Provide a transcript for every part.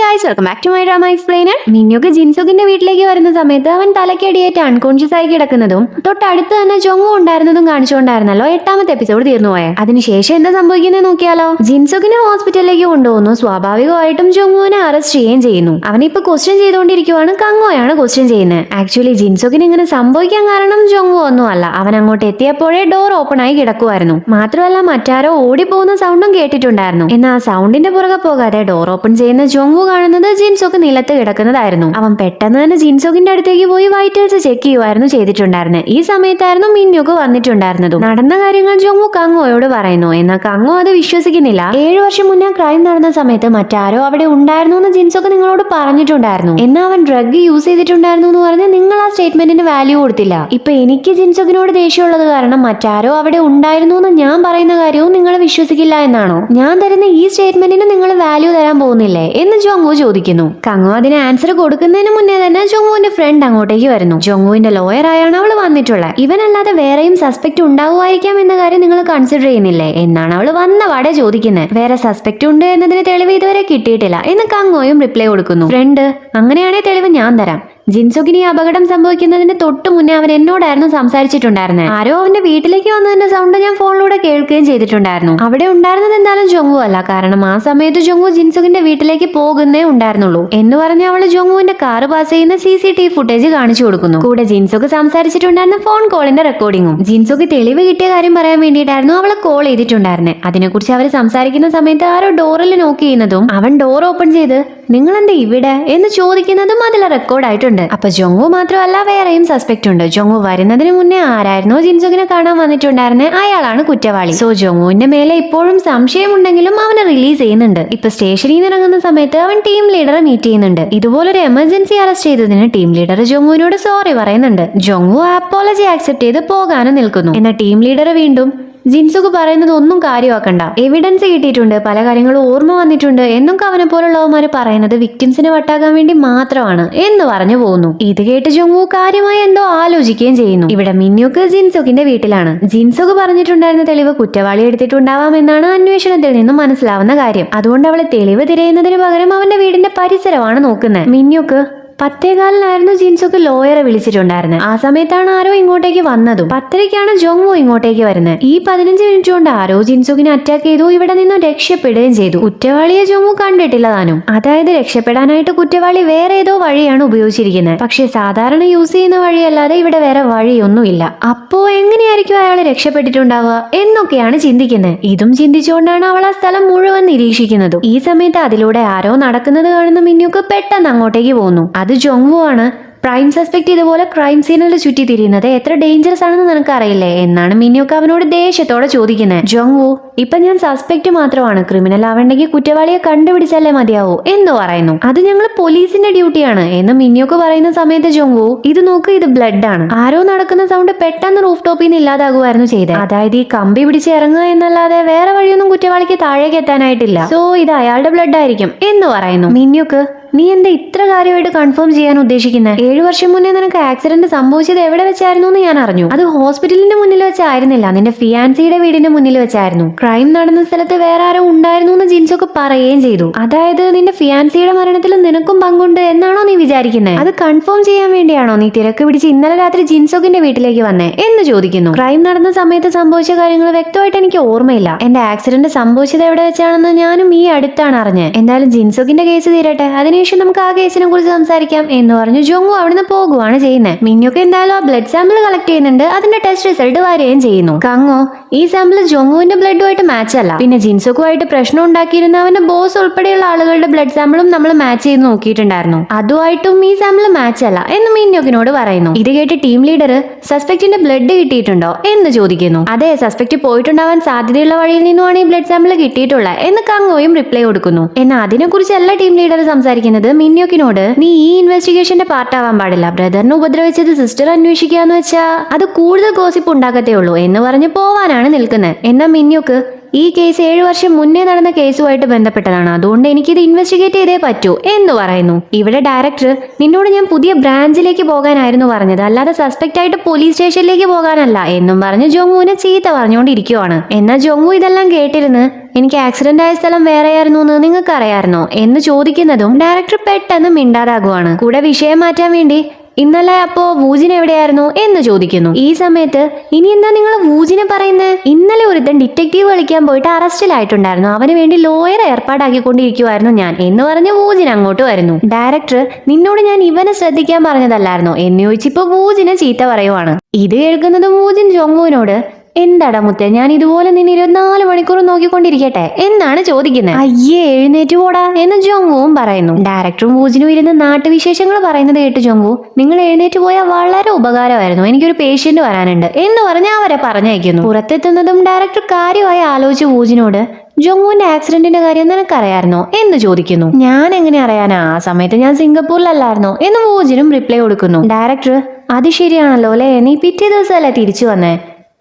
Guys, welcome back to my drama explainer. മിന്യുക്ക് ജിൻസുകിന്റെ വീട്ടിലേക്ക് വരുന്ന സമയത്ത് അവൻ തലക്കടിയേറ്റ് അൺകോൺഷ്യസ് ആയി കിടക്കുന്നതും തൊട്ടടുത്ത് തന്നെ ജൊങ്ങു ഉണ്ടായിരുന്നതും കാണിച്ചുകൊണ്ടായിരുന്നല്ലോ 8ാമത്തെ എപ്പിസോഡ് തീർന്നുപോയത്. അതിനുശേഷം എന്താ സംഭവിക്കുന്നത് നോക്കിയാലോ. ജിൻസുകിനെ ഹോസ്പിറ്റലിലേക്ക് കൊണ്ടുപോകുന്നു. സ്വാഭാവികമായിട്ടും ജൊങ്ങുവിനെ അറസ്റ്റ് ചെയ്യുകയും ചെയ്യുന്നു. അവനിപ്പോ ക്വസ്റ്റ്യൻ ചെയ്തുകൊണ്ടിരിക്കുവാണ്. കങ്ങോയാണ് ക്വസ്റ്റ്യൻ ചെയ്യുന്നത്. ആക്ച്വലി ജിൻസുകിന് ഇങ്ങനെ സംഭവിക്കാൻ കാരണം ജൊങ്ങു ഒന്നും അല്ല. അവൻ അങ്ങോട്ട് എത്തിയപ്പോഴേ ഡോർ ഓപ്പൺ ആയി കിടക്കുമായിരുന്നു. മാത്രമല്ല മറ്റാരോ ഓടിപ്പോകുന്ന സൗണ്ടും കേട്ടിട്ടുണ്ടായിരുന്നു. എന്നാൽ ആ സൗണ്ടിന്റെ പുറകെ പോകാതെ ഡോർ ഓപ്പൺ ചെയ്യുന്ന ജൊങ്ങു കാണുന്നത് ജിൻസോക്ക് നിലത്ത് കിടക്കുന്നതായിരുന്നു. അവൻ പെട്ടെന്ന് തന്നെ ജിൻസോക്കിന്റെ അടുത്തേക്ക് പോയി വൈറ്റൽസ് ചെക്ക് ചെയ്യുമായിരുന്നു ചെയ്തിട്ടുണ്ടായിരുന്നത്. ഈ സമയത്തായിരുന്നു മിന്യുക്ക് വന്നിട്ടുണ്ടായിരുന്നതും. നടന്ന കാര്യങ്ങൾ ജൊങ്ങു കങ്ങോയോട് പറയുന്നു. എന്നാൽ കങ്ങോ അത് വിശ്വസിക്കുന്നില്ല. 7 വർഷം മുന്നേ ക്രൈം നടന്ന സമയത്ത് മറ്റാരോ അവിടെ ഉണ്ടായിരുന്നു എന്ന് ജിൻസോക്ക് നിങ്ങളോട് പറഞ്ഞിട്ടുണ്ടായിരുന്നു. എന്നാൽ അവൻ ഡ്രഗ് യൂസ് ചെയ്തിട്ടുണ്ടായിരുന്നു എന്ന് പറഞ്ഞ് നിങ്ങൾ ആ സ്റ്റേറ്റ്മെന്റിന് വാല്യൂ കൊടുത്തില്ല. ഇപ്പൊ എനിക്ക് ജിൻസോക്കിനോട് ദേഷ്യമുള്ളത് കാരണം മറ്റാരോ അവിടെ ഉണ്ടായിരുന്നു എന്ന് ഞാൻ പറയുന്ന കാര്യവും നിങ്ങൾ വിശ്വസിക്കില്ല എന്നാണോ? ഞാൻ തരുന്ന ഈ സ്റ്റേറ്റ്മെന്റിന് നിങ്ങൾ വാല്യൂ തരാൻ പോകുന്നില്ലേ എന്ന് ജൊങ്ങു ചോദിക്കുന്നു. കങ്ങു അതിന് ആൻസർ കൊടുക്കുന്നതിന് മുന്നേ തന്നെ ജൊങ്ങുവിന്റെ ഫ്രണ്ട് അങ്ങോട്ടേക്ക് വരുന്നു. ജൊങ്ങുവിന്റെ ലോയർ ആയാണ് അവള് വന്നിട്ടുള്ളത്. ഇവനല്ലാതെ വേറെയും സസ്പെക്ട് ഉണ്ടാവുമായിരിക്കാം എന്ന കാര്യം നിങ്ങൾ കൺസിഡർ ചെയ്യുന്നില്ലേ എന്നാണ് അവള് വന്നപാടെ ചോദിക്കുന്നത്. വേറെ സസ്പെക്ട് ഉണ്ട് എന്നതിന് തെളിവ് ഇതുവരെ കിട്ടിയിട്ടില്ല എന്ന് കങ്ങോയും റിപ്ലൈ കൊടുക്കുന്നു. ഫ്രണ്ട്, അങ്ങനെയാണെങ്കിൽ തെളിവ് ഞാൻ തരാം. ജിൻസുകിന് ഈ അപകടം സംഭവിക്കുന്നതിന് തൊട്ട് മുന്നേ അവൻ എന്നോടായിരുന്നു സംസാരിച്ചിട്ടുണ്ടായിരുന്നത്. ആരോ അവന്റെ വീട്ടിലേക്ക് വന്നതിന്റെ സൗണ്ട് ഞാൻ ഫോണിലൂടെ കേൾക്കുകയും ചെയ്തിട്ടുണ്ടായിരുന്നു. അവിടെ ഉണ്ടായിരുന്നത് എന്തായാലും ജൊങ്ങു അല്ല. കാരണം ആ സമയത്ത് ജൊങ്ങു ജിൻസുകിന്റെ വീട്ടിലേക്ക് പോകുന്നേ ഉണ്ടായിരുന്നുള്ളൂ എന്ന് പറഞ്ഞ് അവള് ജൊങ്ങുവിന്റെ കാറ് പാസ് ചെയ്യുന്ന CCTV ഫുട്ടേജ് കാണിച്ചു കൊടുക്കുന്നു. കൂടെ ജിൻസുക്ക് സംസാരിച്ചിട്ടുണ്ടായിരുന്ന ഫോൺ കോളിന്റെ റെക്കോർഡിങ്ങും. ജിൻസുക്ക് തെളിവ് കിട്ടിയ കാര്യം പറയാൻ വേണ്ടിയിട്ടായിരുന്നു അവളെ കോൾ ചെയ്തിട്ടുണ്ടായിരുന്നത്. അതിനെക്കുറിച്ച് അവർ സംസാരിക്കുന്ന സമയത്ത് ആരോ ഡോറിൽ നോക്ക് ചെയ്യുന്നതും അവൻ ഡോർ ഓപ്പൺ ചെയ്ത് നിങ്ങൾ എന്താ ഇവിടെ എന്ന് ചോദിക്കുന്നതും അതിൽ റെക്കോർഡായിട്ടുണ്ട്. അപ്പൊ ജൊങ്ങു മാത്രമല്ല വേറെയും സസ്പെക്ട് ഉണ്ട്. ജൊങ്ങു വരുന്നതിന് മുന്നേ ആരായിരുന്നോ ജിൻസുകിനെ കാണാൻ വന്നിട്ടുണ്ടായിരുന്നത് അയാളാണ് കുറ്റവാളി. സോ ജൊങ്ങുവിന്റെ മേലെ ഇപ്പോഴും സംശയമുണ്ടെങ്കിലും അവനെ റിലീസ് ചെയ്യുന്നുണ്ട്. ഇപ്പൊ സ്റ്റേഷനിൽ നിന്ന് ഇറങ്ങുന്ന സമയത്ത് അവൻ ടീം ലീഡറെ മീറ്റ് ചെയ്യുന്നുണ്ട്. ഇതുപോലൊരു എമർജൻസി അറസ്റ്റ് ചെയ്തതിന് ടീം ലീഡർ ജൊങ്ങുവിനോട് സോറി പറയുന്നുണ്ട്. ജൊങ്ങു അപ്പോളജി ആക്സെപ്റ്റ് ചെയ്ത് പോകാനും നിൽക്കുന്നു. എന്നാൽ ടീം ലീഡർ വീണ്ടും ജിൻസുക്ക് പറയുന്നത് ഒന്നും കാര്യമാക്കണ്ട, എവിഡൻസ് കിട്ടിയിട്ടുണ്ട്, പല കാര്യങ്ങളും ഓർമ്മ വന്നിട്ടുണ്ട് എന്നൊക്കെ അവനെ പോലുള്ളവന്മാര് പറയുന്നത് വിക്ടിംസിനെ വട്ടാക്കാൻ വേണ്ടി മാത്രമാണ് എന്ന് പറഞ്ഞു പോകുന്നു. ഇത് കേട്ട് ജൊങ്ങു കാര്യമായി എന്തോ ആലോചിക്കുകയും ചെയ്യുന്നു. ഇവിടെ മിന്യുക്ക് ജിൻസുക്കിന്റെ വീട്ടിലാണ്. ജിൻസുക്ക് പറഞ്ഞിട്ടുണ്ടായിരുന്ന തെളിവ് കുറ്റവാളി എടുത്തിട്ടുണ്ടാവാം എന്നാണ് അന്വേഷണത്തിൽ നിന്നും മനസ്സിലാവുന്ന കാര്യം. അതുകൊണ്ട് അവളെ തെളിവ് തിരയുന്നതിന് പകരം അവന്റെ വീടിന്റെ പരിസരമാണ് നോക്കുന്നത്. മിന്യുക്ക് 10:15 ജിൻസുക്ക് ലോയറെ വിളിച്ചിട്ടുണ്ടായിരുന്നത്. ആ സമയത്താണ് ആരോ ഇങ്ങോട്ടേക്ക് വന്നതും. 10:30 ജൊങ്ങു ഇങ്ങോട്ടേക്ക് വരുന്നത്. ഈ 15 മിനിറ്റ് കൊണ്ട് ആരോ ജിൻസുക്കിനെ അറ്റാക്ക് ചെയ്തു. ഇവിടെ നിന്നും രക്ഷപ്പെടുകയും ചെയ്തു. കുറ്റവാളിയെ ജൊങ്ങു കണ്ടിട്ടില്ല താനും. അതായത് രക്ഷപ്പെടാനായിട്ട് കുറ്റവാളി വേറെ ഏതോ വഴിയാണ് ഉപയോഗിച്ചിരിക്കുന്നത്. പക്ഷെ സാധാരണ യൂസ് ചെയ്യുന്ന വഴിയല്ലാതെ ഇവിടെ വേറെ വഴിയൊന്നുമില്ല. അപ്പോ എങ്ങനെയായിരിക്കും അയാൾ രക്ഷപ്പെട്ടിട്ടുണ്ടാവുക എന്നൊക്കെയാണ് ചിന്തിക്കുന്നത്. ഇതും ചിന്തിച്ചുകൊണ്ടാണ് അവൾ ആ സ്ഥലം മുഴുവൻ നിരീക്ഷിക്കുന്നതും. ഈ സമയത്ത് അതിലൂടെ ആരോ നടക്കുന്നത് കാണുന്ന മിന്യുക്ക് പെട്ടെന്ന് അങ്ങോട്ടേക്ക് പോകുന്നു. അത് ജൊങ്ങു ആണ്. പ്രൈം സസ്പെക്ട് ഇതുപോലെ ക്രൈം സീനിൽ ചുറ്റി തിരിയുന്നത് എത്ര ഡേഞ്ചറസ് ആണെന്ന് നിനക്ക് അറിയില്ലേ എന്നാണ് മിന്യുക്ക് അവനോട് ദേഷ്യത്തോടെ ചോദിക്കുന്നത്. ജൊങ്ങു, ഇപ്പൊ ഞാൻ സസ്പെക്ട് മാത്രമാണ്, ക്രിമിനൽ ആവണ്ടെങ്കിൽ കുറ്റവാളിയെ കണ്ടുപിടിച്ചല്ലേ മതിയാവൂ എന്ന് പറയുന്നു. അത് ഞങ്ങൾ പോലീസിന്റെ ഡ്യൂട്ടിയാണ് എന്ന് മിന്യുക്ക് പറയുന്ന സമയത്ത് ജൊങ്ങു, ഇത് നോക്ക്, ഇത് ബ്ലഡ് ആണ്. ആരോ നടക്കുന്ന സൗണ്ട് പെട്ടെന്ന് റൂഫ് ടോപ്പിൽ നിന്ന് ഇല്ലാതാകുമായിരുന്നു ചെയ്തത്. അതായത് ഈ കമ്പി പിടിച്ച് ഇറങ്ങുക എന്നല്ലാതെ വേറെ വഴിയൊന്നും കുറ്റവാളിക്ക് താഴേക്ക് എത്താനായിട്ടില്ല. സോ ഇത് അയാളുടെ ബ്ലഡ് ആയിരിക്കും എന്ന് പറയുന്നു. മിന്യുക്ക്, നീ എന്താ ഇത്ര കാര്യമായിട്ട് കൺഫേം ചെയ്യാൻ ഉദ്ദേശിക്കുന്നത്? 7 വർഷം മുന്നേ നിനക്ക് ആക്സിഡന്റ് സംഭവിച്ചത് എവിടെ വെച്ചായിരുന്നു എന്ന് ഞാൻ അറിഞ്ഞു. അത് ഹോസ്പിറ്റലിന്റെ മുന്നിൽ വെച്ചായിരുന്നില്ല, നിന്റെ ഫിയാൻസിയുടെ വീടിന്റെ മുന്നിൽ വെച്ചായിരുന്നു. ക്രൈം നടന്ന സ്ഥലത്ത് വേറെ ആരോ ഉണ്ടായിരുന്നു എന്ന് ജിൻസൊക്കെ പറയുകയും ചെയ്തു. അതായത് നിന്റെ ഫിയാൻസിയുടെ മരണത്തിൽ നിനക്കും പങ്കുണ്ട് എന്നാണോ നീ വിചാരിക്കുന്നത്? അത് കൺഫേം ചെയ്യാൻ വേണ്ടിയാണോ നീ തിരക്ക് പിടിച്ച് ഇന്നലെ രാത്രി ജിൻസൊക്കിന്റെ വീട്ടിലേക്ക് വന്നേ എന്ന് ചോദിക്കുന്നു. ക്രൈം നടന്ന സമയത്ത് സംഭവിച്ച കാര്യങ്ങൾ വ്യക്തമായിട്ട് എനിക്ക് ഓർമ്മയില്ല. എന്റെ ആക്സിഡന്റ് സംഭവിച്ചത് എവിടെ വെച്ചാണെന്ന് ഞാനും ഈ അടുത്താണ് അറിഞ്ഞത്. എന്തായാലും ജിൻസൊക്കിന്റെ കേസ് തീരട്ടെ, അതിനുശേഷം നമുക്ക് ആ കേസിനെ കുറിച്ച് സംസാരിക്കാം എന്ന് പറഞ്ഞു ജൊങ്ങു അവിടുന്ന് പോകുവാണ് ചെയ്യുന്നത്. മിന്യുക്ക് എന്തായാലും ആ ബ്ലഡ് സാമ്പിൾ കളക്ട് ചെയ്യുന്നുണ്ട്. അതിന്റെ ടെസ്റ്റ് റിസൾട്ട് വരികയും ചെയ്യുന്നു. കങ്ങോ, ഈ സാമ്പിൾ ജൊങ്ങുവിന്റെ ബ്ലഡുമായിട്ട് മാച്ച് അല്ല. പിന്നെ ജിൻസുക്കുമായിട്ട് പ്രശ്നം ഉണ്ടാക്കിയിരുന്ന അവന്റെ ബോസ് ഉൾപ്പെടെയുള്ള ആളുകളുടെ ബ്ലഡ് സാമ്പിളും നമ്മൾ മാച്ച് ചെയ്ത് നോക്കിയിട്ടുണ്ടായിരുന്നു. അതുമായിട്ടും ഈ സാമ്പിൾ മാച്ച് അല്ല എന്ന് മിന്യുക്കിനോട് പറയുന്നു. ഇത് കേട്ട് ടീം ലീഡർ, സസ്പെക്ടിന്റെ ബ്ലഡ് കിട്ടിയിട്ടുണ്ടോ എന്ന് ചോദിക്കുന്നു. അതെ, സസ്പെക്ട് പോയിട്ടുണ്ടാവാൻ സാധ്യതയുള്ള വഴിയിൽ നിന്നുമാണ് ഈ ബ്ലഡ് സാമ്പിൾ കിട്ടിയിട്ടുള്ളത് എന്ന് കങ്ങോയും റിപ്ലൈ കൊടുക്കുന്നു. എന്നാൽ അതിനെക്കുറിച്ചല്ല ടീം ലീഡർ സംസാരിക്കുന്നത്. മിന്യുക്കിനോട്, നീ ഈ ഇൻവെസ്റ്റിഗേഷന്റെ പാർട്ടാവാൻ പാടില്ല. ബ്രദറിനെ ഉപദ്രവിച്ചത് സിസ്റ്റർ അന്വേഷിക്കാന്ന് വെച്ചാ അത് കൂടുതൽ ഗോസിപ്പ് ഉണ്ടാക്കത്തേ ഉള്ളൂ എന്ന് പറഞ്ഞ് പോവാനാണ് നിൽക്കുന്നത്. എന്നാ മിന്യുക്ക്, ഈ കേസ് 7 വർഷം മുന്നേ നടന്ന കേസുമായിട്ട് ബന്ധപ്പെട്ടതാണ്, അതുകൊണ്ട് എനിക്കിത് ഇൻവെസ്റ്റിഗേറ്റ് ചെയ്തേ പറ്റൂ എന്ന് പറയുന്നു. ഇവിടെ ഡയറക്ടർ, നിന്നോട് ഞാൻ പുതിയ ബ്രാഞ്ചിലേക്ക് പോകാനായിരുന്നു പറഞ്ഞത്, അല്ലാതെ സസ്പെക്ട് ആയിട്ട് പോലീസ് സ്റ്റേഷനിലേക്ക് പോകാനല്ല എന്നും പറഞ്ഞ് ജോങ്വുവിനെ ചീത്ത പറഞ്ഞുകൊണ്ടിരിക്കുവാണ്. എന്നാൽ ജോങ്വു ഇതെല്ലാം കേട്ടിരുന്ന് എനിക്ക് ആക്സിഡന്റ് ആയ സ്ഥലം വേറെയായിരുന്നു എന്ന് നിങ്ങൾക്ക് അറിയാമായിരുന്നോ എന്ന് ചോദിക്കുന്നതും ഡയറക്ടർ പെട്ടെന്ന് മിണ്ടാതാകുവാണ്. കൂടെ വിഷയം മാറ്റാൻ വേണ്ടി, ഇന്നലെ അപ്പോ വൂജിൻ എവിടെയായിരുന്നു എന്ന് ചോദിക്കുന്നു. ഈ സമയത്ത് ഇനി എന്താ നിങ്ങൾ വൂജിനെ പറയുന്നത്? ഇന്നലെ ഒരുത്തൻ ഡിറ്റക്റ്റീവ് കളിക്കാൻ പോയിട്ട് അറസ്റ്റിലായിട്ടുണ്ടായിരുന്നു, അവന് വേണ്ടി ലോയർ ഏർപ്പാടാക്കിക്കൊണ്ടിരിക്കുവായിരുന്നു ഞാൻ എന്ന് പറഞ്ഞ് വൂജിൻ അങ്ങോട്ട് വരുന്നു. ഡയറക്ടർ, നിന്നോട് ഞാൻ ഇവനെ ശ്രദ്ധിക്കാൻ പറഞ്ഞതല്ലായിരുന്നോ എന്ന് ചോദിച്ചിപ്പോ വൂജിനെ ചീത്ത പറയുവാണ്. ഇത് കേൾക്കുന്നതും വൂജിൻ ജോങ്വുവിനോട്, എന്താടാ മുത്തേ, ഞാൻ ഇതുപോലെ നിന്നെ 24 മണിക്കൂർ നോക്കിക്കൊണ്ടിരിക്കട്ടെ എന്നാണ് ചോദിക്കുന്നത്. അയ്യേ, എഴുന്നേറ്റ് പോടാ എന്ന് ജോങ്വുവും പറയുന്നു. ഡയറക്ടറും വൂജിനും ഇരുന്ന് നാട്ടുവിശേഷങ്ങൾ പറയുന്നത് കേട്ട് ജോങ്വു, നിങ്ങൾ എഴുന്നേറ്റ് പോയാൽ വളരെ ഉപകാരമായിരുന്നു, എനിക്കൊരു പേഷ്യന്റ് വരാനുണ്ട് എന്ന് പറഞ്ഞ് അവരെ പറഞ്ഞയക്കുന്നു. പുറത്തെത്തുന്നതും ഡയറക്ടർ കാര്യമായി ആലോചിച്ച് വൂജിനോട്, ജോങ്വുവിന്റെ ആക്സിഡന്റിന്റെ കാര്യം നിനക്കറിയായിരുന്നോ എന്ന് ചോദിക്കുന്നു. ഞാൻ എങ്ങനെ അറിയാനാ, ആ സമയത്ത് ഞാൻ സിംഗപ്പൂരിലല്ലായിരുന്നോ എന്ന് വൂജിനും റിപ്ലൈ കൊടുക്കുന്നു. ഡയറക്ടർ, അത് ശരിയാണല്ലോ അല്ലേ, നീ പിറ്റേ ദിവസമല്ലേ തിരിച്ചു വന്നേ,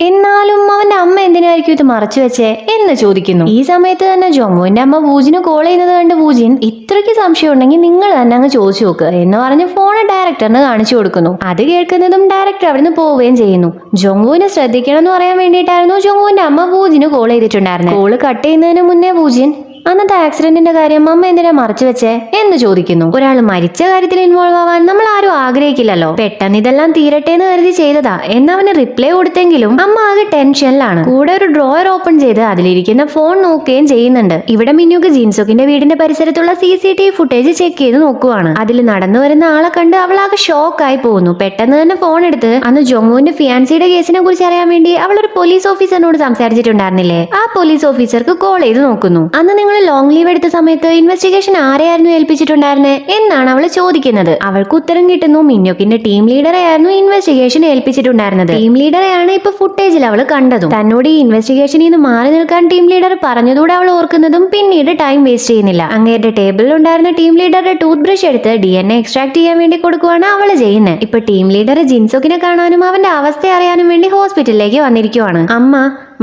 എന്നാലും അവന്റെ അമ്മ എന്തിനായിരിക്കും ഇത് മറച്ചു വെച്ചേ എന്ന് ചോദിക്കുന്നു. ഈ സമയത്ത് തന്നെ ജോങ്വുവിന്റെ അമ്മ വൂജിന് കോൾ ചെയ്യുന്നത് കണ്ട് വൂജിൻ, ഇത്രയ്ക്ക് സംശയം ഉണ്ടെങ്കിൽ നിങ്ങൾ തന്നെ അങ്ങ് ചോദിച്ചു നോക്ക് എന്ന് പറഞ്ഞ് ഫോൺ ഡയറക്ടറിന് കാണിച്ചു കൊടുക്കുന്നു. അത് കേൾക്കുന്നതും ഡയറക്ടർ അവിടുന്ന് പോവുകയും ചെയ്യുന്നു. ജോങ്വുവിനെ ശ്രദ്ധിക്കണം എന്ന് പറയാൻ വേണ്ടിയിട്ടായിരുന്നു ജോങ്വുവിന്റെ അമ്മ വൂജിന് കോൾ ചെയ്തിട്ടുണ്ടായിരുന്നത്. കോള് കട്ട് ചെയ്യുന്നതിന് മുന്നേ വൂജിൻ, അന്നത്തെ ആക്സിഡന്റിന്റെ കാര്യം അമ്മ എന്തിനാ മറച്ചു വെച്ചേ എന്ന് ചോദിക്കുന്നു. ഒരാൾ മരിച്ച കാര്യത്തിൽ ഇൻവോൾവ് ആവാൻ നമ്മൾ ആരും ആഗ്രഹിക്കില്ലല്ലോ, പെട്ടെന്ന് ഇതെല്ലാം തീരട്ടെ എന്ന് കരുതി ചെയ്തതാ എന്നവന് റിപ്ലൈ കൊടുത്തെങ്കിലും അമ്മ ആകെ ടെൻഷനിലാണ്. കൂടെ ഒരു ഡ്രോയർ ഓപ്പൺ ചെയ്ത് അതിലിരിക്കുന്ന ഫോൺ നോക്കുകയും ചെയ്യുന്നുണ്ട്. ഇവിടെ മിന്യുക്ക് ജിൻസുക്കിന്റെ വീടിന്റെ പരിസരത്തുള്ള CCTV ഫുട്ടേജ് ചെക്ക് ചെയ്ത് നോക്കുവാണ്. അതിൽ നടന്നു വരുന്ന ആളെ കണ്ട് അവൾ ആകെ ഷോക്കായി പോകുന്നു. പെട്ടെന്ന് തന്നെ ഫോൺ എടുത്ത് അന്ന് ജോങ്വുവിന്റെ ഫിയാൻസിയുടെ കേസിനെ കുറിച്ച് അറിയാൻ വേണ്ടി അവൾ ഒരു പോലീസ് ഓഫീസറിനോട് സംസാരിച്ചിട്ടുണ്ടായിരുന്നില്ലേ, ആ പോലീസ് ഓഫീസർക്ക് കോൾ ചെയ്ത് നോക്കുന്നു. അന്ന് നിങ്ങൾ ലോങ് ലീവ് എടുത്ത സമയത്ത് ഇൻവെസ്റ്റിഗേഷൻ ആരെയായിരുന്നു ഏൽപ്പിച്ചിട്ടുണ്ടായിരുന്നത് എന്നാണ് അവൾ ചോദിക്കുന്നത്. അവൾക്ക് ഉത്തരം കിട്ടുന്നു, മിന്യുക്കിന്റെ ടീം ലീഡറെ ആയിരുന്നു ഇൻവെസ്റ്റിഗേഷൻ ഏൽപ്പിച്ചിട്ടുണ്ടായിരുന്നത്. ടീം ലീഡറെയാണ് ഇപ്പൊ ഫുട്ടേജിൽ അവൾ കണ്ടതും. തന്നോട് ഈ ഇൻവെസ്റ്റിഗേഷനിൽ നിന്ന് മാറി നിൽക്കാൻ ടീം ലീഡർ പറഞ്ഞതോടെ അവൾ ഓർക്കുന്നതും പിന്നീട് ടൈം വേസ്റ്റ് ചെയ്യുന്നില്ല. അങ്ങേരുടെ ടേബിളിൽ ഉണ്ടായിരുന്ന ടീം ലീഡറുടെ ടൂത്ത് ബ്രഷ് എടുത്ത് DNA എക്സ്ട്രാക്ട് ചെയ്യാൻ വേണ്ടി കൊടുക്കുവാണ് അവൾ ചെയ്യുന്നത്. ഇപ്പൊ ടീം ലീഡർ ജിൻസുക്കിനെ കാണാനും അവന്റെ അവസ്ഥ അറിയാനും വേണ്ടി ഹോസ്പിറ്റലിലേക്ക് വന്നിരിക്കുവാണ്. അമ്മ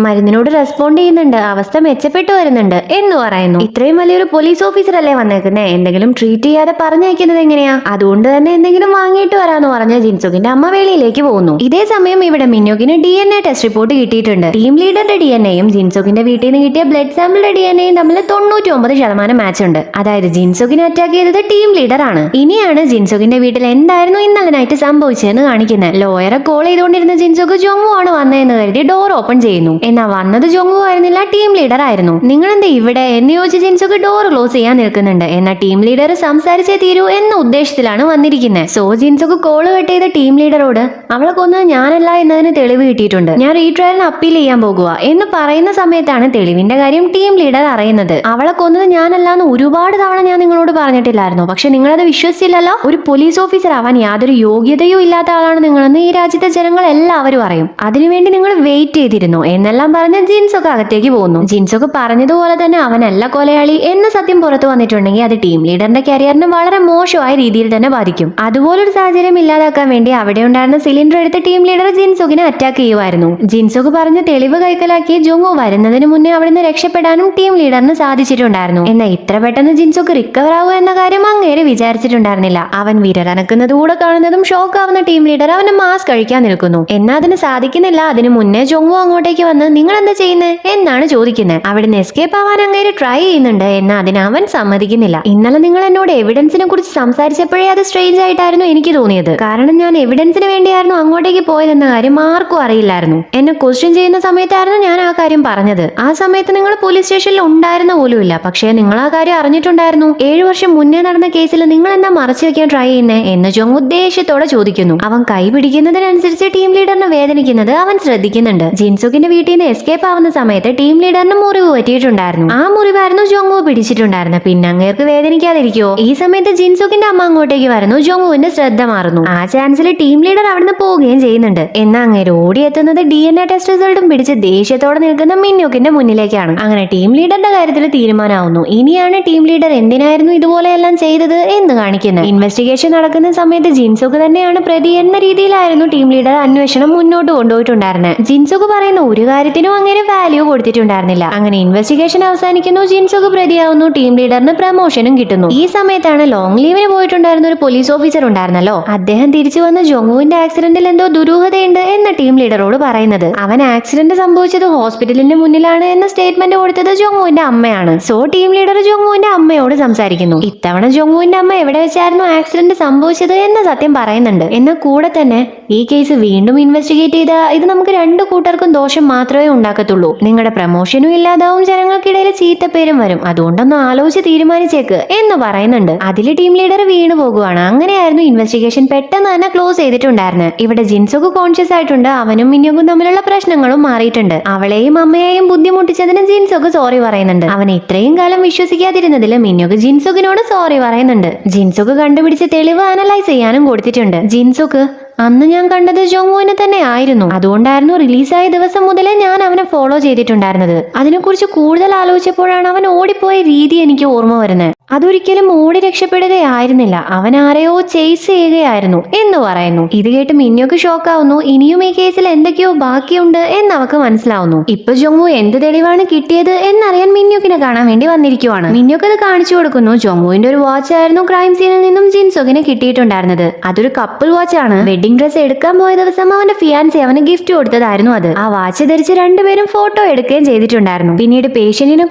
മരുന്നിനോട് റെസ്പോണ്ട് ചെയ്യുന്നുണ്ട്, അവസ്ഥ മെച്ചപ്പെട്ടു വരുന്നുണ്ട് എന്ന് പറയുന്നു. ഇത്രയും വലിയൊരു പോലീസ് ഓഫീസർ അല്ലേ വന്നേക്കുന്നേ, എന്തെങ്കിലും ട്രീറ്റ് ചെയ്യാതെ പറഞ്ഞയക്കുന്നത് എങ്ങനെയാ, അതുകൊണ്ട് തന്നെ എന്തെങ്കിലും വാങ്ങിയിട്ട് വരാന്ന് പറഞ്ഞ ജിൻസുക്കിന്റെ അമ്മ വെളിയിലേക്ക് പോകുന്നു. ഇതേ സമയം ഇവിടെ മിന്യുക്കിന് DNA ടെസ്റ്റ് റിപ്പോർട്ട് കിട്ടിയിട്ടുണ്ട്. ടീം ലീഡറുടെ DNAയും ജിൻസുക്കിന്റെ വീട്ടിൽ നിന്ന് കിട്ടിയ ബ്ലഡ് സാമ്പിളുടെ DNAയും തമ്മിൽ 99% മാച്ച് ഉണ്ട്. അതായത് ജിൻസുക്കിനെ അറ്റാക്ക് ചെയ്തത് ടീം ലീഡർ ആണ്. ഇനിയാണ് ജിൻസുക്കിന്റെ വീട്ടിൽ എന്തായിരുന്നു ഇന്നലെ നൈറ്റ് സംഭവിച്ചതെന്ന് കാണിക്കുന്നത്. ലോയറെ കോൾ ചെയ്തുകൊണ്ടിരുന്ന ജിൻസുക്ക് ജോങ്വു ആണ് വന്നതെന്ന് കരുതി ഡോർ ഓപ്പൺ ചെയ്യുന്നു. എന്നാ വന്നത് ജോങ്വു ആയിരുന്നില്ല, ടീം ലീഡർ ആയിരുന്നു. നിങ്ങൾ എന്താ ഇവിടെ എന്ന് ചോദിച്ച് ജിൻസുക്ക് ഡോർ ക്ലോസ് ചെയ്യാൻ നിൽക്കുന്നുണ്ട്. എന്നാൽ ടീം ലീഡർ സംസാരിച്ചേ തീരൂ എന്ന ഉദ്ദേശത്തിലാണ് വന്നിരിക്കുന്നത്. സോ ജിൻസുക്ക് കോള് കട്ട് ചെയ്ത ടീം ലീഡറോട്, അവളെ കൊന്നത് ഞാനല്ല എന്നതിന് തെളിവ് കിട്ടിയിട്ടുണ്ട്, ഞാൻ റീട്രയലിന് അപ്പീൽ ചെയ്യാൻ പോകുക എന്ന് പറയുന്ന സമയത്താണ് തെളിവിന്റെ കാര്യം ടീം ലീഡർ അറിയുന്നത്. അവളെ കൊന്നത് ഞാനല്ല എന്ന് ഒരുപാട് തവണ ഞാൻ നിങ്ങളോട് പറഞ്ഞിട്ടില്ലായിരുന്നു, പക്ഷെ നിങ്ങളത് വിശ്വസിച്ചില്ലല്ലോ. ഒരു പോലീസ് ഓഫീസർ ആവാൻ യാതൊരു യോഗ്യതയോ ഇല്ലാത്ത ആളാണ് നിങ്ങളെന്ന് ഈ രാജ്യത്തെ ജനങ്ങൾ എല്ലാവരും അറിയും. അതിനുവേണ്ടി നിങ്ങൾ വെയിറ്റ് ചെയ്തിരുന്നു എന്നെല്ലാം പറഞ്ഞ് ജിൻസൊക്കെ അകത്തേക്ക് പോകുന്നു. ജിൻസൊക്കെ പറഞ്ഞതുപോലെ തന്നെ അവനല്ല കൊലയാളി എന്ന സത്യം പുറത്തു വന്നിട്ടുണ്ടെങ്കിൽ അത് ടീം ലീഡറിന്റെ കരിയറിനെ വളരെ മോശമായ രീതിയിൽ തന്നെ ബാധിക്കും. അതുപോലൊരു സാഹചര്യം ഇല്ലാതാക്കാൻ വേണ്ടി അവിടെ ഉണ്ടായിരുന്ന സിലിണ്ടർ എടുത്ത് ടീം ലീഡർ ജിൻസൊക്കിനെ അറ്റാക്ക് ചെയ്യുമായിരുന്നു. ജിൻസൊക്കെ പറഞ്ഞ തെളിവ് കൈക്കലാക്കി ജോങ്വു വരുന്നതിന് മുന്നേ അവിടുന്ന് രക്ഷപ്പെടാനും ടീം ലീഡറിന് സാധിച്ചിട്ടുണ്ടായിരുന്നു. എന്നാൽ ഇത്ര പെട്ടെന്ന് ജിൻസൊക്കെ റിക്കവർ ആവുക എന്ന കാര്യം അങ്ങേര് വിചാരിച്ചിട്ടുണ്ടായിരുന്നില്ല. അവൻ വിരലനക്കുന്നത് കൂടെ കാണുന്നതും ഷോക്ക് ആവുന്ന ടീം ലീഡർ അവന്റെ മാസ്ക് കഴിക്കാൻ നിൽക്കുന്നു. എന്നാൽ അതിന് സാധിക്കുന്നില്ല. അതിനു മുന്നേ ജോങ്വു അങ്ങോട്ടേക്ക് വന്ന് നിങ്ങൾ എന്താ ചെയ്യുന്നത് എന്നാണ് ചോദിക്കുന്നത്. അവിടുന്ന് എസ്കേപ്പ് ആവാൻ അങ്ങേര് ട്രൈ ചെയ്യുന്നുണ്ട്, എന്നാൽ അതിന് അവൻ സമ്മതിക്കുന്നില്ല. ഇന്നലെ നിങ്ങൾ എന്നോട് എവിഡൻസിനെ കുറിച്ച് സംസാരിച്ചപ്പോഴേ അത് സ്ട്രേഞ്ച് ആയിട്ടായിരുന്നു എനിക്ക് തോന്നിയത്. കാരണം ഞാൻ എവിഡൻസിന് വേണ്ടിയായിരുന്നു അങ്ങോട്ടേക്ക് പോയതെന്ന കാര്യം ആർക്കും അറിയില്ലായിരുന്നു. എന്നെ ക്വസ്റ്റ്യൻ ചെയ്യുന്ന സമയത്തായിരുന്നു ഞാൻ ആ കാര്യം പറഞ്ഞത്. ആ സമയത്ത് നിങ്ങൾ പോലീസ് സ്റ്റേഷനിൽ ഉണ്ടായിരുന്ന പോലുമില്ല, പക്ഷേ നിങ്ങൾ ആ കാര്യം അറിഞ്ഞിട്ടുണ്ടായിരുന്നു. 7 വർഷം മുന്നേ നടന്ന കേസിൽ നിങ്ങൾ എന്താ മറച്ചു വെക്കാൻ ട്രൈ ചെയ്യുന്നേ എന്ന് ജോങ് ഉദ്ദേശത്തോടെ ചോദിക്കുന്നു. അവൻ കൈ പിടിക്കുന്നതിനനുസരിച്ച് ടീം ലീഡറിനെ വേദനിക്കുന്നത് അവൻ ശ്രദ്ധിക്കുന്നുണ്ട്. ജിൻസുക്കിന്റെ വീട്ടിൽ നിന്ന് എസ്കേപ്പ് ആവുന്ന സമയത്ത് ടീം ലീഡറിന് മുറിവ് പറ്റിയിട്ടുണ്ടായിരുന്നു. ആ മുറിവായിരുന്നു ജോങ്വു പിടിച്ചിട്ടുണ്ടായിരുന്നത്. പിന്നെ അങ്ങേർക്ക് വേദനിക്കാതിരിക്കുവോ? ഈ സമയത്ത് ജിൻസുക്കിന്റെ അമ്മ അങ്ങോട്ടേക്ക് വരുന്നു. ജോങ്വുവിന്റെ ശ്രദ്ധ മാറുന്നു. ആ ചാൻസിൽ ടീം ലീഡർ അവിടുന്ന് പോവുകയും ചെയ്യുന്നുണ്ട്. എന്നാൽ അങ്ങേര് ഓടിയെത്തുന്നത് DNA ടെസ്റ്റ് റിസൾട്ടും പിടിച്ച് ദേഷ്യത്തോടെ നിൽക്കുന്ന മിന്യുക്കിന്റെ മുന്നിലേക്കാണ്. അങ്ങനെ ടീം ലീഡറുടെ കാര്യത്തിൽ തീരുമാനമാവുന്നു. ഇനിയാണ് ടീം ലീഡർ എന്തിനായിരുന്നു ഇതുപോലെയെല്ലാം ചെയ്തത് എന്ന് കാണിക്കുന്നത്. ഇൻവെസ്റ്റിഗേഷൻ നടക്കുന്ന സമയത്ത് ജിൻസുക്ക് തന്നെയാണ് പ്രതി എന്ന രീതിയിലായിരുന്നു ടീം ലീഡർ അന്വേഷണം മുന്നോട്ട് കൊണ്ടുപോയിട്ടുണ്ടായിരുന്നത്. ജിൻസുക്ക് പറയുന്ന ഒരു കാര്യം കാര്യത്തിനും അങ്ങനെ വാല്യൂ കൊടുത്തിട്ടുണ്ടായിരുന്നില്ല. അങ്ങനെ ഇൻവെസ്റ്റിഗേഷൻ അവസാനിക്കുന്നു. ജിൻസുക്ക് പ്രതിയാവുന്നു. ടീം ലീഡറിന് പ്രമോഷനും കിട്ടുന്നു. ഈ സമയത്താണ് ലോങ് ലീവിന് പോയിട്ടുണ്ടായിരുന്ന ഒരു പോലീസ് ഓഫീസർ ഉണ്ടായിരുന്നല്ലോ, അദ്ദേഹം തിരിച്ചു വന്ന് ജോങ്ങുവിന്റെ ആക്സിഡന്റിൽ എന്തോ ദുരൂഹതയുണ്ട് എന്ന് ടീം ലീഡറോട് പറയുന്നത്. അവൻ ആക്സിഡന്റ് സംഭവിച്ചത് ഹോസ്പിറ്റലിന്റെ മുന്നിലാണ് എന്ന സ്റ്റേറ്റ്മെന്റ് കൊടുത്തത് ജോങ്ങുവിന്റെ അമ്മയാണ്. സോ ടീം ലീഡർ ജോങ്ങുവിന്റെ അമ്മയോട് സംസാരിക്കുന്നു. ഇത്തവണ ജോങ്ങുവിന്റെ അമ്മ എവിടെ വെച്ചായിരുന്നു ആക്സിഡന്റ് സംഭവിച്ചത് എന്ന സത്യം പറയുന്നുണ്ട്. എന്നാൽ കൂടെ തന്നെ ഈ കേസ് വീണ്ടും ഇൻവെസ്റ്റിഗേറ്റ് ചെയ്ത ഇത് നമുക്ക് രണ്ടു കൂട്ടർക്കും ദോഷം മാത്രമേ ഉണ്ടാക്കത്തുള്ളൂ. നിങ്ങളുടെ പ്രമോഷനും ഇല്ലാതാവും, ജനങ്ങൾക്കിടയിൽ ചീത്തപ്പേരും വരും. അതുകൊണ്ടൊന്ന് ആലോചിച്ച് തീരുമാനിച്ചേക്ക് എന്ന് പറയുന്നുണ്ട്. അതിൽ ടീം ലീഡർ വീണു പോകുവാണ്. അങ്ങനെയായിരുന്നു ഇൻവെസ്റ്റിഗേഷൻ പെട്ടെന്ന് തന്നെ ക്ലോസ് ചെയ്തിട്ടുണ്ടായിരുന്നത്. ഇവിടെ ജിൻസുക്ക് കോൺഷ്യസ് ആയിട്ടുണ്ട്. അവനും മിന്യോക്കും തമ്മിലുള്ള പ്രശ്നങ്ങളും മാറിയിട്ടുണ്ട്. അവളെയും അമ്മയെയും ബുദ്ധിമുട്ടിച്ചതിന് ജിൻസുക്ക് സോറി പറയുന്നുണ്ട്. അവൻ ഇത്രയും കാലം വിശ്വസിക്കാതിരുന്നതിൽ മിന്യോക്ക് ജിൻസുക്കിനോട് സോറി പറയുന്നുണ്ട്. ജിൻസുക്ക് കണ്ടുപിടിച്ച തെളിവ് അനലൈസ് ചെയ്യാനും കൊടുത്തിട്ടുണ്ട്. ജിൻസുക്ക് അന്ന് ഞാൻ കണ്ടത് ജോങ്ങുവിനെ തന്നെ ആയിരുന്നു. അതുകൊണ്ടായിരുന്നു റിലീസായ ദിവസം മുതലേ ഞാൻ അവനെ ഫോളോ ചെയ്തിട്ടുണ്ടായിരുന്നത്. അതിനെക്കുറിച്ച് കൂടുതൽ ആലോചിച്ചപ്പോഴാണ് അവൻ ഓടിപ്പോയ രീതി എനിക്ക് ഓർമ്മ വരുന്നത്. അതൊരിക്കലും ഓടി രക്ഷപ്പെടുകയായിരുന്നില്ല, അവൻ ആരെയോ ചേസ് ചെയ്യുകയായിരുന്നു എന്ന് പറയുന്നു. ഇത് കേട്ട് മിന്യോക്ക് ഷോക്കാവുന്നു. ഇനിയും ഈ കേസിൽ എന്തൊക്കെയോ ബാക്കിയുണ്ട് എന്ന് അവക്ക് മനസ്സിലാവുന്നു. ഇപ്പൊ ജോങ്ങു എന്ത് തെളിവാണ് കിട്ടിയത് എന്നറിയാൻ മിന്യോക്കിനെ കാണാൻ വേണ്ടി വന്നിരിക്കുവാണ്. മിന്യോക്ക് അത് കാണിച്ചു കൊടുക്കുന്നു. ജോങ്ങുവിന്റെ ഒരു വാച്ച് ആയിരുന്നു ക്രൈം സീനിൽ നിന്നും ജിൻസുക്കിന് കിട്ടിയിട്ടുണ്ടായിരുന്നത്. അതൊരു കപ്പിൾ വാച്ച് ആണ്. വെഡിങ് ഡ്രസ് എടുക്കാൻ പോയ ദിവസം അവന്റെ ഫിയാൻസി അവന് ഗിഫ്റ്റ് കൊടുത്തതായിരുന്നു അത്. ആ വാച്ച് ധരിച്ച് രണ്ടുപേരും ഫോട്ടോ എടുക്കുകയും ചെയ്തിട്ടുണ്ടായിരുന്നു. പിന്നീട് പേഷ്യന്റിനെ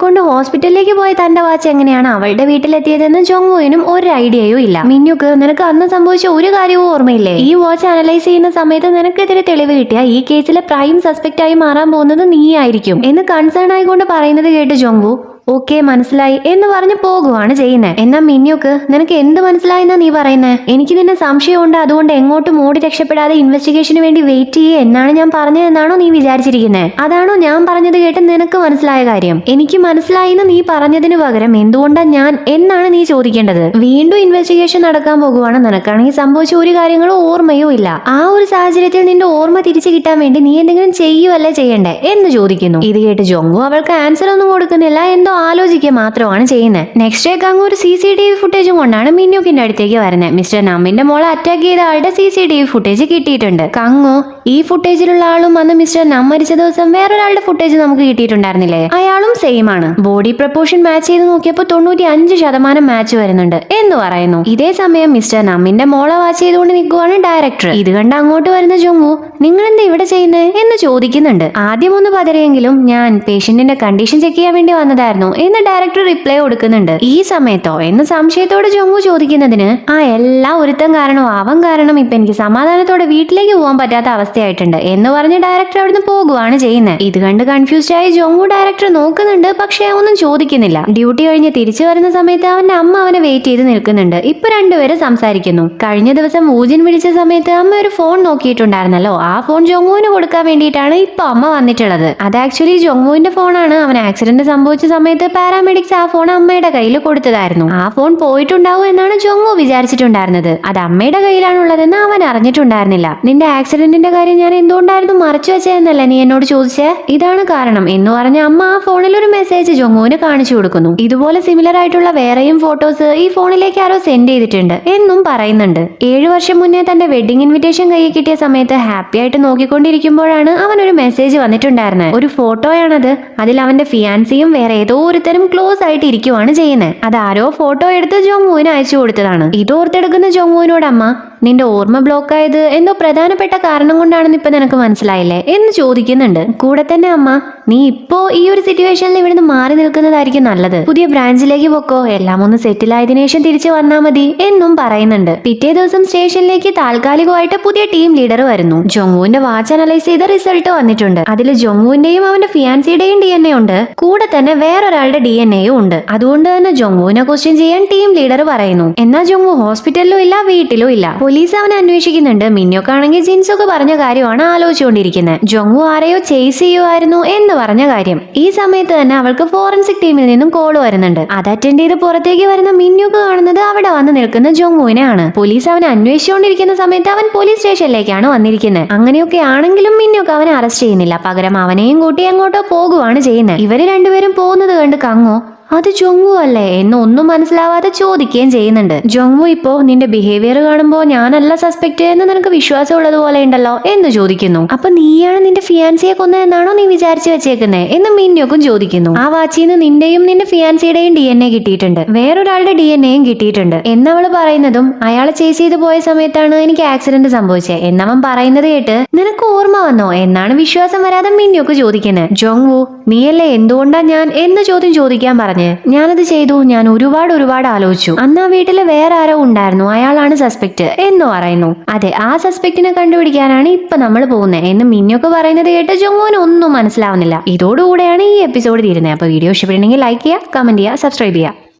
കൊണ്ട് ഹോസ്പിറ്റലിലേക്ക് പോയ തന്റെ വാച്ച് എങ്ങനെയാണ് അവളുടെ വീട്ടിലെത്തിയതെന്ന് ജോങ്ങുവിനും ഒരു ഐഡിയയും ഇല്ല. മിന്യോക്ക്, നിനക്ക് അന്ന് സംഭവിച്ച ഒരു കാര്യവും ഓർമ്മയില്ലേ? ഈ വാച്ച് അനലൈസ് ചെയ്യുന്ന സമയത്ത് നിനക്കെതിരെ തെളിവ് കിട്ടിയ ഈ കേസിലെ പ്രൈം സസ്പെക്ട് ആയി മാറാൻ പോകുന്നത് നീ ആയിരിക്കും എന്ന് കൺസേൺ ആയിക്കൊണ്ട് പറയുന്നത് കേട്ട് ജോങ്ങു ഓക്കെ മനസ്സിലായി എന്ന് പറഞ്ഞു പോകുവാണ് ചെയ്യുന്നത്. എന്നാ മിന്യോക്ക്, നിനക്ക് എന്ത് മനസ്സിലായെന്നാ നീ പറയുന്നത്? എനിക്ക് നിന്നെ സംശയമുണ്ട്, അതുകൊണ്ട് എങ്ങോട്ടും ഓടി രക്ഷപ്പെടാതെ ഇൻവെസ്റ്റിഗേഷന് വേണ്ടി വെയിറ്റ് ചെയ്യേ എന്നാണ് ഞാൻ പറഞ്ഞതെന്നാണോ നീ വിചാരിച്ചിരിക്കുന്നത്? അതാണോ ഞാൻ പറഞ്ഞത് കേട്ട് നിനക്ക് മനസ്സിലായ കാര്യം? എനിക്ക് മനസ്സിലായിന്ന് നീ പറഞ്ഞതിന് പകരം എന്തുകൊണ്ടാ ഞാൻ എന്നാണ് നീ ചോദിക്കേണ്ടത്. വീണ്ടും ഇൻവെസ്റ്റിഗേഷൻ നടക്കാൻ പോകുവാണ്. നിനക്കാണെങ്കിൽ സംഭവിച്ച ഒരു കാര്യങ്ങളും ഓർമ്മയോ ഇല്ല. ആ ഒരു സാഹചര്യത്തിൽ നിന്റെ ഓർമ്മ തിരിച്ചു കിട്ടാൻ വേണ്ടി നീ എന്തെങ്കിലും ചെയ്യുവല്ലേ ചെയ്യണ്ടേ എന്ന് ചോദിക്കുന്നു. ഇത് കേട്ട് ജോങ്ങു അവൾക്ക് ആൻസർ ഒന്നും കൊടുക്കുന്നില്ല, എന്തോ ആലോചിക്കുക മാത്രമാണ് ചെയ്യുന്നത്. നെക്സ്റ്റ് ഡേ കങ്ങു ഒരു CCTV ഫുട്ടേജും കൊണ്ടാണ് മിന്യോക്കിന്റെ അടുത്തേക്ക് വരുന്നത്. മിസ്റ്റർ നമ്മിന്റെ മോളെ അറ്റാക്ക് ചെയ്ത ആളുടെ CCTV ഫുട്ടേജ് കിട്ടിയിട്ടുണ്ട്. കങ്ങു, ഈ ഫുട്ടേജിലുള്ള ആളും അന്ന് മിസ്റ്റർ നം മരിച്ച ദിവസം വേറൊരാളുടെ ഫുട്ടേജ് നമുക്ക് കിട്ടിയിട്ടുണ്ടായിരുന്നില്ലേ, അയാളും സെയിം ആണ്. ബോഡി പ്രപ്പോർഷൻ മാച്ച് ചെയ്ത് നോക്കിയപ്പോൾ 95% മാച്ച് വരുന്നുണ്ട് എന്ന് പറയുന്നു. ഇതേ സമയം മിസ്റ്റർ നമ്മിന്റെ മോളെ വാച്ച് ചെയ്തുകൊണ്ട് നിൽക്കുവാണ് ഡയറക്ടർ. ഇത് കണ്ട് അങ്ങോട്ട് വരുന്ന ജോങ്ങു നിങ്ങൾ എന്താ ഇവിടെ ചെയ്യുന്നത് എന്ന് ചോദിക്കുന്നുണ്ട്. ആദ്യം ഒന്ന് പതറിയെങ്കിലും ഞാൻ പേഷ്യന്റിന്റെ കണ്ടീഷൻ ചെക്ക് ചെയ്യാൻ വേണ്ടി വന്നതായിരുന്നു എന്ന് ഡയറക്ടർ റിപ്ലൈ കൊടുക്കുന്നുണ്ട്. ഈ സമയത്തോ എന്ന് സംശയത്തോടെ ജോങ്ങു ചോദിക്കുന്നതിന് എല്ലാം ഒരുത്തം കാരണം, അവൻ കാരണം ഇപ്പൊ എനിക്ക് സമാധാനത്തോടെ വീട്ടിലേക്ക് പോകാൻ പറ്റാത്ത അവസ്ഥയായിട്ടുണ്ട് എന്ന് പറഞ്ഞ് ഡയറക്ടർ അവിടുന്ന് പോകുവാണ് ചെയ്യുന്നത്. ഇത് കണ്ട് കൺഫ്യൂസ്ഡ് ആയി ജോങ്ങു ഡയറക്ടർ നോക്കുന്നുണ്ട്, പക്ഷെ ഒന്നും ചോദിക്കുന്നില്ല. ഡ്യൂട്ടി കഴിഞ്ഞ് തിരിച്ചു വരുന്ന സമയത്ത് അവന്റെ അമ്മ അവനെ വെയിറ്റ് ചെയ്ത് നിൽക്കുന്നുണ്ട്. ഇപ്പൊ രണ്ടുപേരും സംസാരിക്കുന്നു. കഴിഞ്ഞ ദിവസം ഊജിൻ വിളിച്ച സമയത്ത് അമ്മ ഒരു ഫോൺ നോക്കിയിട്ടുണ്ടായിരുന്നല്ലോ, ആ ഫോൺ ജോങ്ങുവിന് കൊടുക്കാൻ വേണ്ടിയിട്ടാണ് ഇപ്പൊ അമ്മ വന്നിട്ടുള്ളത്. അത് ആക്ച്വലി ജോങ്ങുവിന്റെ ഫോണാണ്. അവൻ ആക്സിഡന്റ് സംഭവിച്ച സമയത്ത് പാരാമെഡിക്സ് ആ ഫോൺ അമ്മയുടെ കയ്യിൽ കൊടുത്തതായിരുന്നു. ആ ഫോൺ പോയിട്ടുണ്ടാവും എന്നാണ് ജോങ്ങു വിചാരിച്ചിട്ടുണ്ടായിരുന്നത്. അത് അമ്മയുടെ കയ്യിലാണുള്ളതെന്ന് അവൻ അറിഞ്ഞിട്ടുണ്ടായിരുന്നില്ല. നിന്റെ ആക്സിഡന്റിന്റെ കാര്യം ഞാൻ എന്തുകൊണ്ടായിരുന്നു മറച്ചു വെച്ചതെന്നല്ല നീ എന്നോട് ചോദിച്ചേ, ഇതാണ് കാരണം എന്ന് പറഞ്ഞ അമ്മ ആ ഫോണിൽ ഒരു മെസ്സേജ് ജോങ്ങുവിന് കാണിച്ചു കൊടുക്കുന്നു. ഇതുപോലെ സിമിലർ ആയിട്ടുള്ള വേറെയും ഫോട്ടോസ് ഈ ഫോണിലേക്ക് ആരോ സെൻഡ് ചെയ്തിട്ടുണ്ട് എന്നും പറയുന്നുണ്ട്. 7 വർഷം മുന്നേ തന്റെ വെഡിങ് ഇൻവിറ്റേഷൻ കയ്യിൽ കിട്ടിയ സമയത്ത് ഹാപ്പി ആയിട്ട് നോക്കിക്കൊണ്ടിരിക്കുമ്പോഴാണ് അവൻ ഒരു മെസ്സേജ് വന്നിട്ടുണ്ടായിരുന്നത്. ഒരു ഫോട്ടോയാണത്. അതിൽ അവന്റെ ഫിയാൻസിയും വേറെ ഏതോ ഒരുത്തരും ക്ലോസ് ആയിട്ട് ഇരിക്കുവാണ് ചെയ്യുന്നത്. അത് ആരോ ഫോട്ടോ എടുത്ത് ജോങ്ങുവിന് അയച്ചു കൊടുത്തതാണ്. ഇത് ഓർത്തെടുക്കുന്ന ജോങ്ങുവിനോട് അമ്മ നിന്റെ ഓർമ്മ ബ്ലോക്ക് ആയത് എന്തോ പ്രധാനപ്പെട്ട കാരണം കൊണ്ടാണെന്ന് ഇപ്പൊ നിനക്ക് മനസ്സിലായില്ലേ എന്ന് ചോദിക്കുന്നുണ്ട്. കൂടെ തന്നെ അമ്മ നീ ഇപ്പോ ഈ ഒരു സിറ്റുവേഷനിൽ ഇവിടുന്ന് മാറി നിൽക്കുന്നതായിരിക്കും നല്ലത്. പുതിയ ബ്രാഞ്ചിലേക്ക് പൊക്കോ, എല്ലാം ഒന്ന് സെറ്റിൽ ആയതിനു ശേഷം തിരിച്ചു വന്നാൽ മതി എന്നും പറയുന്നുണ്ട്. പിറ്റേ ദിവസം സ്റ്റേഷനിലേക്ക് താൽക്കാലികമായിട്ട് പുതിയ ടീം ലീഡർ വരുന്നു. ജോങ്ങുവിന്റെ വാച്ച് അനലൈസ് ചെയ്ത റിസൾട്ട് വന്നിട്ടുണ്ട്. അതിൽ ജോങ്ങുവിന്റെയും അവന്റെ ഫിയാൻസിയുടെയും DNA ഉണ്ട്. കൂടെ തന്നെ വേറൊരാളുടെ DNAയും ഉണ്ട്. അതുകൊണ്ട് തന്നെ ജോങ്ങുവിനെ ക്വസ്റ്റ്യൻ ചെയ്യാൻ ടീം ലീഡർ പറയുന്നു. എന്നാൽ ജോങ്ങു ഹോസ്പിറ്റലിലും ഇല്ല വീട്ടിലും ഇല്ല. പോലീസ് അവനെ അന്വേഷിക്കുന്നുണ്ട്. മിന്യോക്കാണെങ്കിൽ ജിൻസൊക്കെ പറഞ്ഞ കാര്യമാണ് ആലോചിച്ചുകൊണ്ടിരിക്കുന്നത്. ജോങ്ങു ആരെയോ ചേസ് ചെയ്യുമായിരുന്നു എന്ന് പറഞ്ഞ കാര്യം. ഈ സമയത്ത് തന്നെ അവൾക്ക് ഫോറൻസിക് ടീമിൽ നിന്നും കോൾ വരുന്നുണ്ട്. അത് അറ്റൻഡ് ചെയ്ത് പുറത്തേക്ക് വരുന്ന മിന്യോക്ക് കാണുന്നത് അവിടെ വന്ന് നിൽക്കുന്ന ജോങ്ങുവിനെ ആണ്. പോലീസ് അവനെ അന്വേഷിച്ചുകൊണ്ടിരിക്കുന്ന സമയത്ത് അവൻ പോലീസ് സ്റ്റേഷനിലേക്കാണ് വന്നിരിക്കുന്നത്. അങ്ങനെയൊക്കെ ആണെങ്കിലും മിന്യോക്ക് അവനെ അറസ്റ്റ് ചെയ്യുന്നില്ല. പകരം അവനെയും കൂട്ടി അങ്ങോട്ടോ പോകുവാണ് ചെയ്യുന്നത്. ഇവര് രണ്ടുപേരും പോകുന്നത് കണ്ട് കങ്ങോ അത് ജോങ്വു അല്ലേ എന്ന് ഒന്നും മനസ്സിലാവാതെ ചോദിക്കുകയും ചെയ്യുന്നുണ്ട്. ജോങ്വു ഇപ്പോ നിന്റെ ബിഹേവിയർ കാണുമ്പോ ഞാനല്ല സസ്പെക്ട് എന്ന് നിനക്ക് വിശ്വാസം ഉള്ളതുപോലെ ഉണ്ടല്ലോ എന്ന് ചോദിക്കുന്നു. അപ്പൊ നീയാണ് നിന്റെ ഫിയാൻസിയെ കൊന്നതെന്നാണോ നീ വിചാരിച്ചു വെച്ചേക്കുന്നേ എന്ന് മിന്യോക്കും ചോദിക്കുന്നു. ആ വാച്ചിന്ന് നിന്റെയും നിന്റെ ഫിയാൻസിയുടെയും DNA കിട്ടിയിട്ടുണ്ട്, വേറൊരാളുടെ DNAയും കിട്ടിയിട്ടുണ്ട് എന്നവള് പറയുന്നതും അയാളെ ചേസ് ചെയ്ത് പോയ സമയത്താണ് എനിക്ക് ആക്സിഡന്റ് സംഭവിച്ചത് എന്നവൻ പറയുന്നത് കേട്ട് നിനക്ക് ഓർമ്മ വന്നോ എന്നാണ് വിശ്വാസം വരാതെ മിന്യോക്ക് ചോദിക്കുന്നത്. ജോങ്വു നീയല്ലേ എന്തുകൊണ്ടാ ഞാൻ എന്ന ചോദ്യം ചോദിക്കാൻ പറഞ്ഞ് ഞാനത് ചെയ്തു, ഞാൻ ഒരുപാട് ആലോചിച്ചു, അന്ന് ആ വീട്ടില് വേറെ ആരോ ഉണ്ടായിരുന്നു, അയാളാണ് സസ്പെക്ട് എന്ന് പറയുന്നു. അതെ, ആ സസ്പെക്ടിനെ കണ്ടുപിടിക്കാനാണ് ഇപ്പൊ നമ്മൾ പോകുന്നത് എന്ന് മിന്യോക്ക് പറയുന്നത് കേട്ട് ജോങ്വുവിന് ഒന്നും മനസ്സിലാവുന്നില്ല. ഇതോടുകൂടെയാണ് ഈ എപ്പിസോഡ് തീരുന്നത്. അപ്പൊ വീഡിയോ ഇഷ്ടപ്പെടുന്നെങ്കിൽ ലൈക്ക് ചെയ്യുക, കമന്റ് ചെയ്യുക, സബ്സ്ക്രൈബ് ചെയ്യുക.